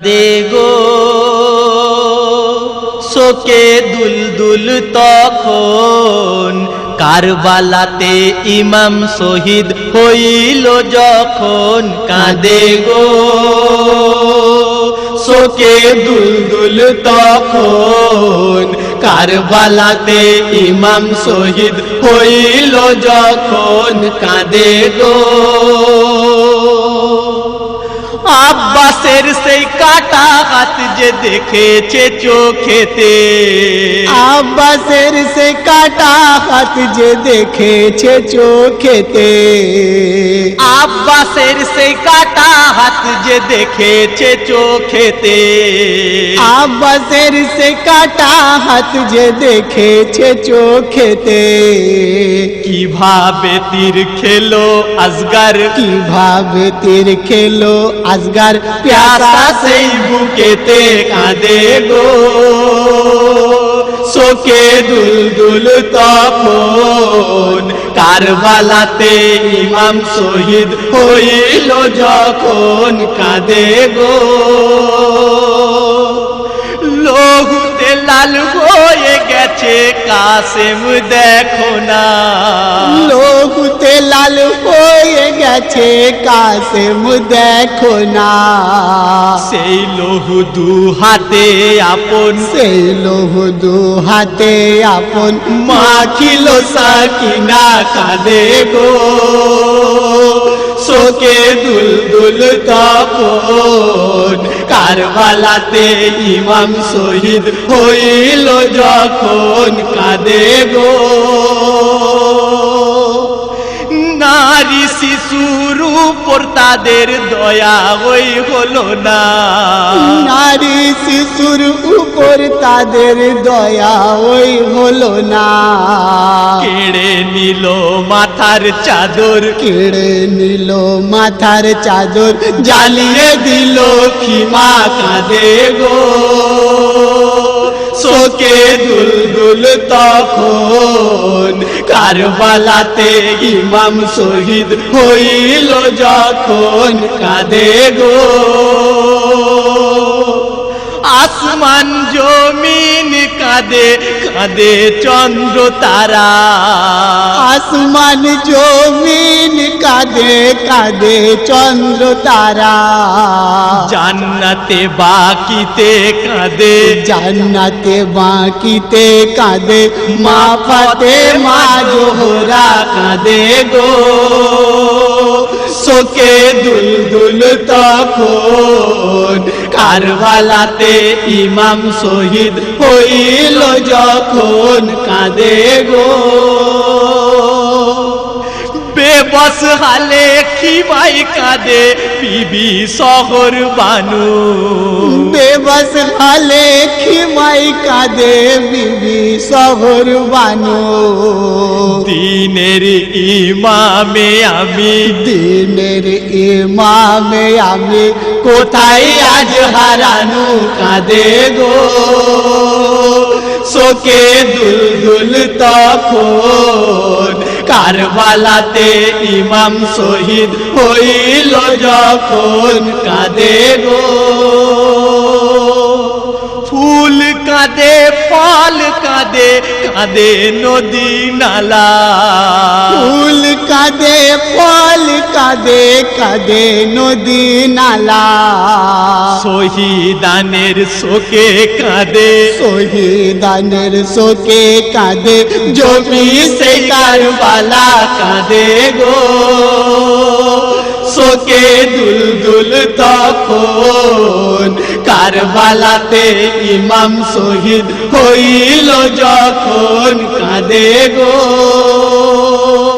দেগো শোকে দুলদুল তখন কারবালাতে ইমাম শহীদ হইল যখন। কাঁদে গো শোকে দুলদুল তখন কারবালাতে ইমাম শহীদ হইল যখন। কাঁদে গো আব্বাসের সেই কাটা হাত যে দেখেছে চোখেতে, আব্বাসের সে কাটা হাত যে দেখেছে চোখেতে, আব্বাসের সেই কাটা হাত যে দেখেছে চোখেতে, আব্বাসের সে কাটা হাত যে দেখেছে চোখেতে। কিভাবে তীর খেলো আসগার, কিভাবে তীর খেলো আসগার, প্যাসা সেই বুকেতে। কাঁদে গো শোকে দুলদুল তখন কারবালাতে ইমাম শহীদ হইল যখন। কাঁদে গো লহুতে লাল হয়ে গেছে কাসেম দেখো না, লহুতে লাল হয়ে গেছে কাসেম দেখো না। সেই লহু দু হাতে আপন, সেই লহু দু হাতে আপন মাখিল সাকিনা। কাঁদে গো শোকে দুলদুল তখন কারবালাতে ইমাম শহীদ হইল যখন। কাঁদে গো নারী শিশুর উপর তাদের দয়া ওই হলো না, নারী শিশুর উপর তাদের দয়া ওই হলো না। কেড়ে নিল মাথার চাদর, কেড়ে নিল মাথার চাদর, জ্বালিয়ে দিল খিমা। কাঁদে গো শোকে দুলদুল তখন কারবালাতে ইমাম শহীদ হইল যখন। কাঁদে গো আসমান জমিন কাঁদে, কাঁদে চন্দ্র তারা, আসমান জমিন কাঁদে কাঁদে চন্দ্র তারা। জান্নাতে বাকিতে কাঁদে, জান্নাতে বাকিতে কাঁদে মা ফাতেমা জোহরা। কাঁদে গো শোকে দুলদুল তখন কারবালাতে ইমাম শহীদ হইল যখন। কাঁদে গো বেবস হালে খিমাই কাঁদে বিবি শহর বানু, বেবস হালে খিমাই কাঁদে বিবি শহর বানু। দিনের ইমামে আমি, দিনের ইমামে আমি কোথায় আজ হারানু। কাঁদে গো শোকে দুলদুল তখন কারবালাতে ইমাম শহীদ হইল যখন। কাঁদে গো ফুল কাঁদে ফল কাঁদে, কাঁদে নদী নালা, ফুল কাঁদে ফল কাঁদে কাঁদে নদী নালা। শহীদানের শোকে কাঁদে, শহীদানের শোকে কাঁদে জমি সে কারবালা। কাঁদে গো শোকে দুলদুল তখন কারবালাতে ইমাম শহীদ হইল যখন। কাঁদে গো